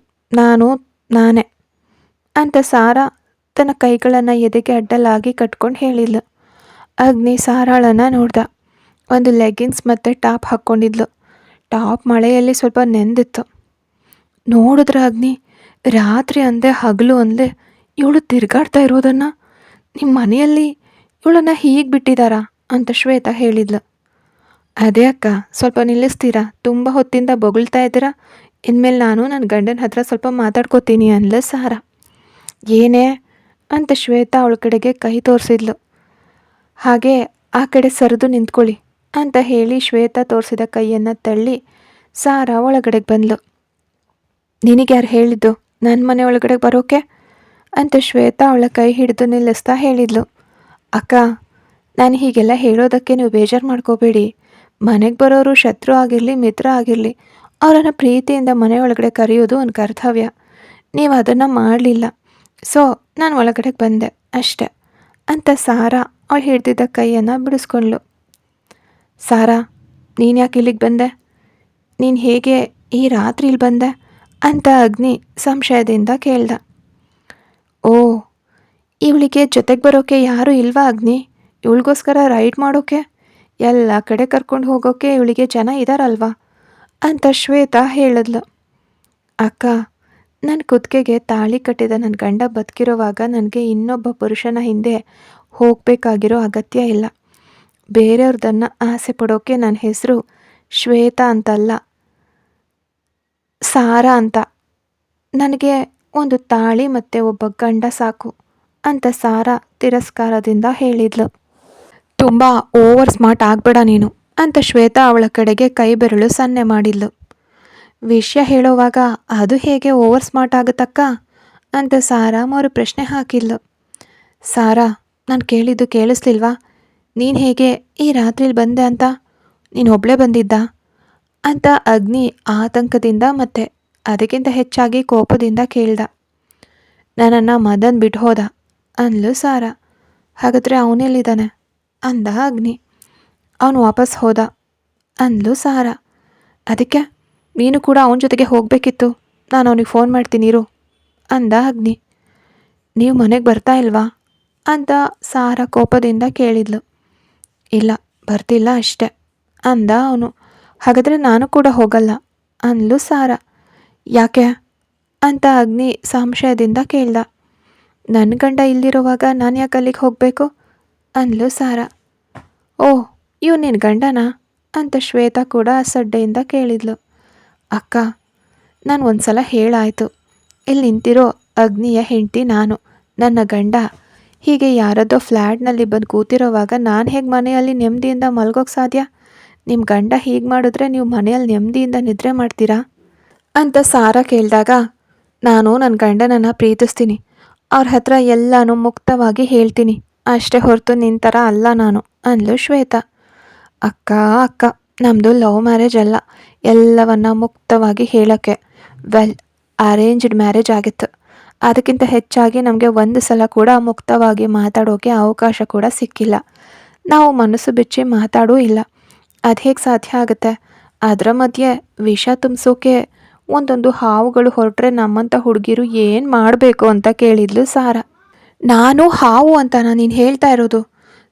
ನಾನೇ ಅಂತ ಸಾರಾ ತನ್ನ ಕೈಗಳನ್ನು ಎದೆಗೆ ಅಡ್ಡಲಾಗಿ ಕಟ್ಕೊಂಡು ಹೇಳಿದ್ಲು. ಅಗ್ನಿ ಸಾರಾಳನ್ನು ನೋಡ್ದ. ಒಂದು ಲೆಗ್ಗಿನ್ಸ್ ಮತ್ತು ಟಾಪ್ ಹಾಕ್ಕೊಂಡಿದ್ಲು. ಟಾಪ್ ಮಳೆಯಲ್ಲಿ ಸ್ವಲ್ಪ ನೆಂದಿತ್ತು. ನೋಡಿದ್ರ ಅಗ್ನಿ, ರಾತ್ರಿ ಅಂದೆ ಹಗಲು ಅಂದೆ ಇವಳು ತಿರುಗಾಡ್ತಾ ಇರೋದನ್ನು, ನಿಮ್ಮ ಮನೆಯಲ್ಲಿ ಇವಳನ್ನು ಹೀಗೆ ಬಿಟ್ಟಿದ್ದಾರಾ ಅಂತ ಶ್ವೇತಾ ಹೇಳಿದ್ಲು. ಅದೇ ಅಕ್ಕ, ಸ್ವಲ್ಪ ನಿಲ್ಲಿಸ್ತೀರಾ? ತುಂಬ ಹೊತ್ತಿಂದ ಬೊಗಳ್ತಾ ಇದ್ದೀರಾ. ಇನ್ಮೇಲೆ ನಾನು ನನ್ನ ಗಂಡನ ಹತ್ರ ಸ್ವಲ್ಪ ಮಾತಾಡ್ಕೋತೀನಿ ಅಂದ್ಲು ಸಾರಾ. ಏನೇ ಅಂತ ಶ್ವೇತಾ ಅವಳ ಕಡೆಗೆ ಕೈ ತೋರಿಸಿದ್ಲು. ಹಾಗೆ ಆ ಕಡೆ ಸರಿದು ನಿಂತ್ಕೊಳ್ಳಿ ಅಂತ ಹೇಳಿ ಶ್ವೇತಾ ತೋರಿಸಿದ ಕೈಯನ್ನು ತಳ್ಳಿ ಸಾರಾ ಒಳಗಡೆಗೆ ಬಂದ್ಲು. ನಿನಗೆ ಯಾರು ಹೇಳಿದ್ದು ನನ್ನ ಮನೆ ಒಳಗಡೆ ಬರೋಕೆ ಅಂತ ಶ್ವೇತಾ ಅವಳ ಕೈ ಹಿಡಿದು ನಿಲ್ಲಿಸ್ತಾ ಹೇಳಿದ್ಲು. ಅಕ್ಕ, ನಾನು ಹೀಗೆಲ್ಲ ಹೇಳೋದಕ್ಕೆ ನೀವು ಬೇಜಾರು ಮಾಡ್ಕೋಬೇಡಿ. ಮನೆಗೆ ಬರೋರು ಶತ್ರು ಆಗಿರಲಿ ಮಿತ್ರ ಆಗಿರಲಿ, ಅವರನ್ನು ಪ್ರೀತಿಯಿಂದ ಮನೆ ಒಳಗಡೆ ಕರೆಯೋದು ಒಂದು ಕರ್ತವ್ಯ. ನೀವು ಅದನ್ನು ಮಾಡಲಿಲ್ಲ, ಸೊ ನಾನು ಒಳಗಡೆಗೆ ಬಂದೆ ಅಷ್ಟೆ ಅಂತ ಸಾರಾ ಅವಳು ಹಿಡ್ದಿದ್ದ ಕೈಯನ್ನು ಬಿಡಿಸ್ಕೊಂಡ್ಳು. ಸಾರಾ, ನೀನು ಯಾಕೆ ಇಲ್ಲಿಗೆ ಬಂದೆ? ನೀನು ಹೇಗೆ ಈ ರಾತ್ರಿ ಇಲ್ಲಿ ಬಂದೆ ಅಂತ ಅಗ್ನಿ ಸಂಶಯದಿಂದ ಕೇಳ್ದ. ಓ, ಇವಳಿಗೆ ಜೊತೆಗೆ ಬರೋಕ್ಕೆ ಯಾರೂ ಇಲ್ವಾ ಅಗ್ನಿ? ಇವಳಿಗೋಸ್ಕರ ರೈಡ್ ಮಾಡೋಕ್ಕೆ ಎಲ್ಲ ಕಡೆ ಕರ್ಕೊಂಡು ಹೋಗೋಕ್ಕೆ ಇವಳಿಗೆ ಜನ ಇದ್ದಾರಲ್ವಾ ಅಂತ ಶ್ವೇತಾ ಹೇಳಿದ್ಲು. ಅಕ್ಕ, ನನ್ನ ಕುತ್ತಿಗೆಗೆ ತಾಳಿ ಕಟ್ಟಿದ ನನ್ನ ಗಂಡ ಬದುಕಿರೋವಾಗ ನನಗೆ ಇನ್ನೊಬ್ಬ ಪುರುಷನ ಹಿಂದೆ ಹೋಗಬೇಕಾಗಿರೋ ಅಗತ್ಯ ಇಲ್ಲ. ಬೇರೆಯವ್ರದನ್ನು ಆಸೆ ಪಡೋಕ್ಕೆ ನನ್ನ ಹೆಸರು ಶ್ವೇತಾ ಅಂತಲ್ಲ, ಸಾರಾ ಅಂತ. ನನಗೆ ಒಂದು ತಾಳಿ ಮತ್ತು ಒಬ್ಬ ಗಂಡ ಸಾಕು ಅಂತ ಸಾರಾ ತಿರಸ್ಕಾರದಿಂದ ಹೇಳಿದ್ಲು. ತುಂಬ ಓವರ್ ಸ್ಮಾರ್ಟ್ ಆಗಬೇಡ ನೀನು ಅಂತ ಶ್ವೇತಾ ಅವಳ ಕಡೆಗೆ ಕೈ ಬೆರಳು ಸನ್ನೆ ಮಾಡಿದ್ಲು. ವಿಷಯ ಹೇಳೋವಾಗ ಅದು ಹೇಗೆ ಓವರ್ ಸ್ಮಾರ್ಟ್ ಆಗುತ್ತಕ್ಕ ಅಂತ ಸಾರಾ ಮರು ಪ್ರಶ್ನೆ ಹಾಕಿದ್ಲು. ಸಾರಾ, ನಾನು ಕೇಳಿದ್ದು ಕೇಳಿಸ್ಲಿಲ್ವಾ? ನೀನು ಹೇಗೆ ಈ ರಾತ್ರಿಲಿ ಬಂದೆ ಅಂತ? ನೀನು ಒಬ್ಬಳೇ ಬಂದಿದ್ದ ಅಂತ ಅಗ್ನಿ ಆತಂಕದಿಂದ ಮತ್ತು ಅದಕ್ಕಿಂತ ಹೆಚ್ಚಾಗಿ ಕೋಪದಿಂದ ಕೇಳ್ದ. ನನ್ನನ್ನು ಮದನ್ ಬಿಟ್ಟು ಹೋದ ಅಂದ್ಲು ಸಾರಾ. ಹಾಗಾದರೆ ಅವನೆಲ್ಲಿದ್ದಾನೆ ಅಂದ ಅಗ್ನಿ. ಅವನು ವಾಪಸ್ ಹೋದ ಅಂದ್ಲು ಸಾರಾ. ಅದಕ್ಕೆ ನೀನು ಕೂಡ ಅವನ ಜೊತೆಗೆ ಹೋಗಬೇಕಿತ್ತು. ನಾನು ಅವನಿಗೆ ಫೋನ್ ಮಾಡ್ತೀನಿ ಇರು ಅಂದ ಅಗ್ನಿ. ನೀವು ಮನೆಗೆ ಬರ್ತಾ ಇಲ್ವಾ ಅಂತ ಸಾರಾ ಕೋಪದಿಂದ ಕೇಳಿದ್ಲು. ಇಲ್ಲ, ಬರ್ತಿಲ್ಲ ಅಷ್ಟೆ ಅಂದ ಅವನು. ಹಾಗಾದರೆ ನಾನು ಕೂಡ ಹೋಗಲ್ಲ ಅಂದ್ಲು ಸಾರಾ. ಯಾಕೆ ಅಂತ ಅಗ್ನಿ ಸಂಶಯದಿಂದ ಕೇಳ್ದ. ನನ್ನ ಗಂಡ ಇಲ್ಲಿರುವಾಗ ನಾನು ಯಾಕೆ ಅಲ್ಲಿಗೆ ಹೋಗಬೇಕು ಅಂದ್ಲು ಸಾರಾ. ಓಹ್, ಇವ್ ನಿನ್ನ ಗಂಡನಾ ಅಂತ ಶ್ವೇತಾ ಕೂಡ ಅಸಡ್ಡೆಯಿಂದ ಕೇಳಿದ್ಲು. ಅಕ್ಕ, ನಾನು ಒಂದು ಸಲ ಹೇಳಾಯಿತು. ಇಲ್ಲಿ ನಿಂತಿರೋ ಅಗ್ನಿಯ ಹೆಂಡತಿ ನಾನು. ನನ್ನ ಗಂಡ ಹೀಗೆ ಯಾರದ್ದೋ ಫ್ಲ್ಯಾಟ್ನಲ್ಲಿ ಬಂದು ಕೂತಿರೋವಾಗ ನಾನು ಹೇಗೆ ಮನೆಯಲ್ಲಿ ನೆಮ್ಮದಿಯಿಂದ ಮಲ್ಗೋಕ್ಕೆ ಸಾಧ್ಯ? ನಿಮ್ಮ ಗಂಡ ಹೀಗೆ ಮಾಡಿದ್ರೆ ನೀವು ಮನೆಯಲ್ಲಿ ನೆಮ್ಮದಿಯಿಂದ ನಿದ್ರೆ ಮಾಡ್ತೀರಾ ಅಂತ ಸಾರಾ ಕೇಳಿದಾಗ, ನಾನು ನನ್ನ ಗಂಡನನ್ನು ಪ್ರೀತಿಸ್ತೀನಿ. ಅವ್ರ ಹತ್ರ ಎಲ್ಲನೂ ಮುಕ್ತವಾಗಿ ಹೇಳ್ತೀನಿ ಅಷ್ಟೇ ಹೊರತು ನಿನ್ನ ಥರ ಅಲ್ಲ ನಾನು ಅಂದ್ಲು ಶ್ವೇತಾ. ಅಕ್ಕ ಅಕ್ಕ, ನಮ್ಮದು ಲವ್ ಮ್ಯಾರೇಜ್ ಅಲ್ಲ, ಎಲ್ಲವನ್ನ ಮುಕ್ತವಾಗಿ ಹೇಳೋಕ್ಕೆ. ವೆಲ್, ಅರೇಂಜ್ಡ್ ಮ್ಯಾರೇಜ್ ಆಗಿತ್ತು. ಅದಕ್ಕಿಂತ ಹೆಚ್ಚಾಗಿ ನಮಗೆ ಒಂದು ಸಲ ಕೂಡ ಮುಕ್ತವಾಗಿ ಮಾತಾಡೋಕ್ಕೆ ಅವಕಾಶ ಕೂಡ ಸಿಕ್ಕಿಲ್ಲ. ನಾವು ಮನಸ್ಸು ಬಿಚ್ಚಿ ಮಾತಾಡೂ ಇಲ್ಲ. ಅದು ಹೇಗೆ ಸಾಧ್ಯ ಆಗುತ್ತೆ? ಅದರ ಮಧ್ಯೆ ವಿಷ ತುಂಬಿಸೋಕೆ ಒಂದೊಂದು ಹಾವುಗಳು ಹೊರಟ್ರೆ ನಮ್ಮಂಥ ಹುಡುಗಿರು ಏನು ಮಾಡಬೇಕು ಅಂತ ಕೇಳಿದ್ಲು ಸಾರಾ. ನಾನು ಹಾವು ಅಂತನಾ ನೀನು ಹೇಳ್ತಾ ಇರೋದು?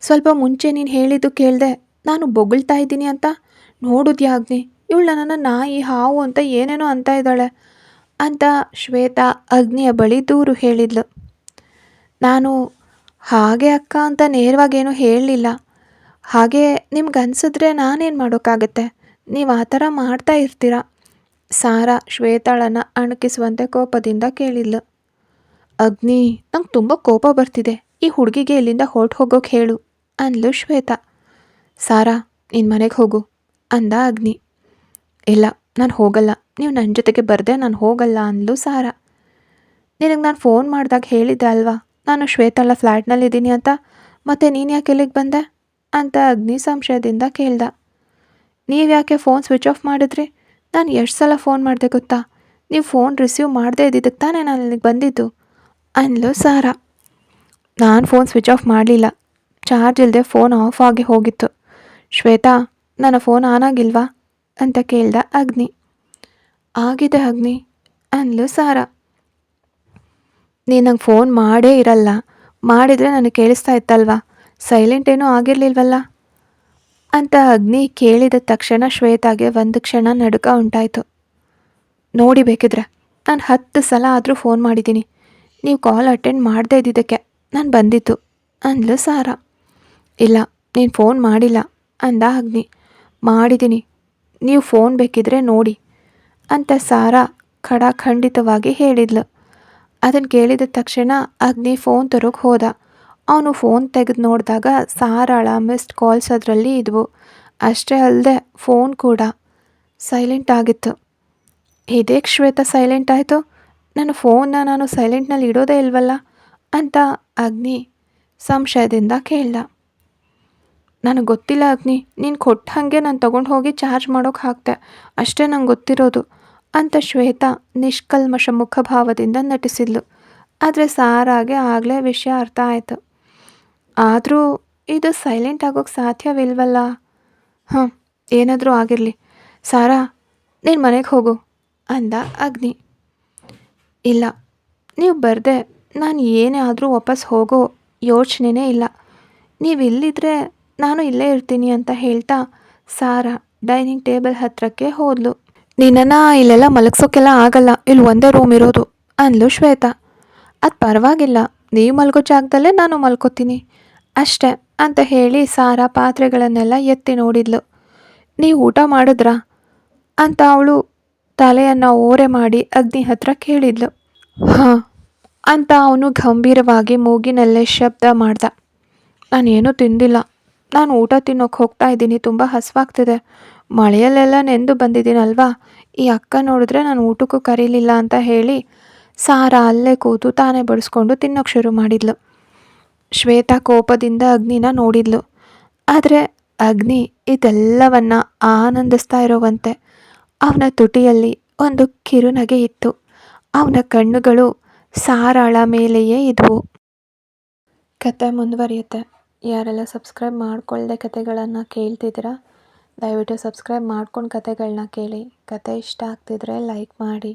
ಸ್ವಲ್ಪ ಮುಂಚೆ ನೀನು ಹೇಳಿದ್ದು ಕೇಳಿದೆ ನಾನು ಬೊಗಳ್ತಾ ಇದ್ದೀನಿ ಅಂತ. ನೋಡಿದ್ಯಾ ಅಗ್ನಿ, ಇವಳು ನನ್ನನ್ನು ನಾಯಿ ಹಾವು ಅಂತ ಏನೇನೋ ಅಂತ ಇದ್ದಾಳೆ ಅಂತ ಶ್ವೇತಾ ಅಗ್ನಿಯ ಬಳಿ ದೂರು ಹೇಳಿದ್ಲು. ನಾನು ಹಾಗೆ ಅಕ್ಕ ಅಂತ ನೇರವಾಗೇನೂ ಹೇಳಲಿಲ್ಲ. ಹಾಗೆ ನಿಮ್ಗನ್ಸಿದ್ರೆ ನಾನೇನು ಮಾಡೋಕ್ಕಾಗತ್ತೆ? ನೀವು ಆ ಥರ ಮಾಡ್ತಾ ಇರ್ತೀರ ಸಾರಾ ಶ್ವೇತಾಳನ್ನು ಅಣಕಿಸುವಂತೆ ಕೋಪದಿಂದ ಕೇಳಿದ್ಲು. ಅಗ್ನಿ, ನಂಗೆ ತುಂಬ ಕೋಪ ಬರ್ತಿದೆ. ಈ ಹುಡುಗಿಗೆ ಇಲ್ಲಿಂದ ಹೊರಟು ಹೋಗೋಕೆ ಹೇಳು ಅಂದ್ಲು ಶ್ವೇತಾ. ಸಾರಾ, ನಿನ್ನ ಮನೆಗೆ ಹೋಗು ಅಂದ ಅಗ್ನಿ. ಇಲ್ಲ, ನಾನು ಹೋಗಲ್ಲ. ನೀವು ನನ್ನ ಜೊತೆಗೆ ಬರದೆ ನಾನು ಹೋಗಲ್ಲ ಅಂದ್ಲು ಸಾರಾ. ನಿನಗೆ ನಾನು ಫೋನ್ ಮಾಡಿದಾಗ ಹೇಳಿದ್ದೆ ಅಲ್ವಾ ನಾನು ಶ್ವೇತಾಳ ಫ್ಲ್ಯಾಟ್ನಲ್ಲಿದ್ದೀನಿ ಅಂತ. ಮತ್ತು ನೀನು ಯಾಕೆ ಇಲ್ಲಿಗೆ ಬಂದೆ ಅಂತ ಅಗ್ನಿ ಸಂಶಯದಿಂದ ಕೇಳ್ದ. ನೀವು ಯಾಕೆ ಫೋನ್ ಸ್ವಿಚ್ ಆಫ್ ಮಾಡಿದ್ರಿ? ನಾನು ಎಷ್ಟು ಸಲ ಫೋನ್ ಮಾಡಿದೆ ಗೊತ್ತಾ? ನೀವು ಫೋನ್ ರಿಸೀವ್ ಮಾಡದೇ ಇದ್ದಿದ್ದಕ್ಕೆ ತಾನೇ ನಾನು ಇಲ್ಲಿಗೆ ಬಂದಿದ್ದು ಅಂದ್ಲು ಸಾರಾ. ನಾನು ಫೋನ್ ಸ್ವಿಚ್ ಆಫ್ ಮಾಡಲಿಲ್ಲ. ಚಾರ್ಜ್ ಇಲ್ಲದೆ ಫೋನ್ ಆಫ್ ಆಗಿ ಹೋಗಿತ್ತು. ಶ್ವೇತಾ, ನನ್ನ ಫೋನ್ ಆನ್ ಆಗಿಲ್ವಾ ಅಂತ ಕೇಳ್ದ ಅಗ್ನಿ. ಆಗಿದೆ ಅಗ್ನಿ ಅಂದ್ಲು ಸಾರಾ. ನೀನು ನಂಗೆ ಫೋನ್ ಮಾಡೇ ಇರಲ್ಲ. ಮಾಡಿದರೆ ನನಗೆ ಕೇಳಿಸ್ತಾ ಇತ್ತಲ್ವಾ? ಸೈಲೆಂಟ್ ಏನೂ ಆಗಿರಲಿಲ್ವಲ್ಲ ಅಂತ ಅಗ್ನಿ ಕೇಳಿದ ತಕ್ಷಣ ಶ್ವೇತಾಗೆ ಒಂದು ಕ್ಷಣ ನಡುಕ ಉಂಟಾಯಿತು. ನೋಡಿ, ಬೇಕಿದ್ರೆ ನಾನು 10 ಸಲ ಆದರೂ ಫೋನ್ ಮಾಡಿದ್ದೀನಿ. ನೀವು ಕಾಲ್ ಅಟೆಂಡ್ ಮಾಡದೇ ಇದ್ದಿದ್ದಕ್ಕೆ ನಾನು ಬಂದಿದ್ದು ಅಂದ್ಲು ಸಾರಾ. ಇಲ್ಲ, ನೀನು ಫೋನ್ ಮಾಡಿಲ್ಲ ಅಂದ ಅಗ್ನಿ. ಮಾಡಿದ್ದೀನಿ, ನೀವು ಫೋನ್ ಬೇಕಿದ್ರೆ ನೋಡಿ ಅಂತ ಸಾರಾ ಖಡಾಖಂಡಿತವಾಗಿ ಹೇಳಿದ್ಲು. ಅದನ್ನು ಕೇಳಿದ ತಕ್ಷಣ ಅಗ್ನಿ ಫೋನ್ ತರೋಕೆ ಹೋದ. ಅವನು ಫೋನ್ ತೆಗೆದು ನೋಡಿದಾಗ ಸಾರಾಳ ಮಿಸ್ಡ್ ಕಾಲ್ಸ್ ಅದರಲ್ಲಿ ಇದ್ವು. ಅಷ್ಟೇ ಅಲ್ಲದೆ ಫೋನ್ ಕೂಡ ಸೈಲೆಂಟ್ ಆಗಿತ್ತು. ಇದೇಕೆ ಶ್ವೇತಾ ಸೈಲೆಂಟ್ ಆಯಿತು? ನನ್ನ ಫೋನ್ನ ನಾನು ಸೈಲೆಂಟ್ನಲ್ಲಿ ಇಡೋದೇ ಇಲ್ವಲ್ಲ ಅಂತ ಅಗ್ನಿ ಸಂಶಯದಿಂದ ಕೇಳ್ದ. ನನಗೆ ಗೊತ್ತಿಲ್ಲ ಅಗ್ನಿ, ನೀನು ಕೊಟ್ಟ ಹಾಗೆ ನಾನು ತೊಗೊಂಡು ಹೋಗಿ ಚಾರ್ಜ್ ಮಾಡೋಕೆ ಹಾಕ್ತೆ ಅಷ್ಟೇ ನಂಗೆ ಗೊತ್ತಿರೋದು ಅಂತ ಶ್ವೇತಾ ನಿಷ್ಕಲ್ಮಶ ಮುಖಭಾವದಿಂದ ನಟಿಸಿದ್ಲು. ಆದರೆ ಸಾರಾಗೆ ಆಗಲೇ ವಿಷಯ ಅರ್ಥ ಆಯಿತು. ಆದರೂ ಇದು ಸೈಲೆಂಟ್ ಆಗೋಕ್ಕೆ ಸಾಧ್ಯವಿಲ್ವಲ್ಲ. ಏನಾದರೂ ಆಗಿರಲಿ, ಸಾರಾ ನೀನು ಮನೆಗೆ ಹೋಗು ಅಂದ ಅಗ್ನಿ. ಇಲ್ಲ, ನೀವು ಬರದೆ ನಾನು ಏನೇ ಆದರೂ ವಾಪಸ್ ಹೋಗೋ ಯೋಚನೆನೇ ಇಲ್ಲ. ನೀವು ಇಲ್ಲಿದ್ರೆ ನಾನು ಇಲ್ಲೇ ಇರ್ತೀನಿ ಅಂತ ಹೇಳ್ತಾ ಸಾರಾ ಡೈನಿಂಗ್ ಟೇಬಲ್ ಹತ್ರಕ್ಕೆ ಹೋದ್ಲು. ನಿನ್ನನ್ನು ಇಲ್ಲೆಲ್ಲ ಮಲಗ್ಸೋಕ್ಕೆಲ್ಲ ಆಗಲ್ಲ, ಇಲ್ಲಿ ಒಂದೇ ರೂಮ್ ಇರೋದು ಅಂದ್ಲು ಶ್ವೇತಾ. ಅದು ಪರವಾಗಿಲ್ಲ, ನೀವು ಮಲ್ಗೋ ಜಾಗದಲ್ಲೇ ನಾನು ಮಲ್ಕೋತೀನಿ ಅಷ್ಟೇ ಅಂತ ಹೇಳಿ ಸಾರಾ ಪಾತ್ರೆಗಳನ್ನೆಲ್ಲ ಎತ್ತಿ ನೋಡಿದ್ಲು. ನೀವು ಊಟ ಮಾಡಿದ್ರಾ ಅಂತ ಅವಳು ತಲೆಯನ್ನು ಓರೆ ಮಾಡಿ ಅಗ್ನಿ ಹತ್ರ ಕೇಳಿದ್ಲು. ಹಾಂ ಅಂತ ಅವನು ಗಂಭೀರವಾಗಿ ಮೂಗಿನಲ್ಲೇ ಶಬ್ದ ಮಾಡ್ದ. ನಾನೇನೂ ತಿಂದಿಲ್ಲ, ನಾನು ಊಟ ತಿನ್ನೋಕೆ ಹೋಗ್ತಾ ಇದ್ದೀನಿ, ತುಂಬ ಹಸಿವಾಗ್ತಿದೆ. ಮಳೆಯಲ್ಲೆಲ್ಲ ನೆಂದು ಬಂದಿದ್ದೀನಲ್ವಾ, ಈ ಅಕ್ಕ ನೋಡಿದ್ರೆ ನಾನು ಊಟಕ್ಕೂ ಕರೀಲಿಲ್ಲ ಅಂತ ಹೇಳಿ ಸಾರಾ ಅಲ್ಲೇ ಕೂತು ತಾನೇ ಬಡಿಸ್ಕೊಂಡು ತಿನ್ನೋಕೆ ಶುರು ಮಾಡಿದ್ಲು. ಶ್ವೇತಾ ಕೋಪದಿಂದ ಅಗ್ನಿನ ನೋಡಿದ್ಲು. ಆದರೆ ಅಗ್ನಿ ಇದೆಲ್ಲವನ್ನ ಆನಂದಿಸ್ತಾ ಇರೋವಂತೆ. ಅವನ ತುಟಿಯಲ್ಲಿ ಒಂದು ಕಿರುನಗೆ ಇತ್ತು. ಅವನ ಕಣ್ಣುಗಳು ಸಾರಾಳ ಮೇಲೆಯೇ ಇದ್ವು. ಕತೆ ಮುಂದುವರಿಯುತ್ತೆ. ಯಾರೆಲ್ಲ ಸಬ್ಸ್ಕ್ರೈಬ್ ಮಾಡ್ಕೊಳ್ಳದೆ ಕತೆಗಳನ್ನು ಕೇಳ್ತಿದ್ದೀರಾ, ದಯವಿಟ್ಟು ಸಬ್ಸ್ಕ್ರೈಬ್ ಮಾಡ್ಕೊಂಡು ಕತೆಗಳನ್ನ ಕೇಳಿ. ಕತೆ ಇಷ್ಟ ಆಗ್ತಿದ್ರೆ ಲೈಕ್ ಮಾಡಿ.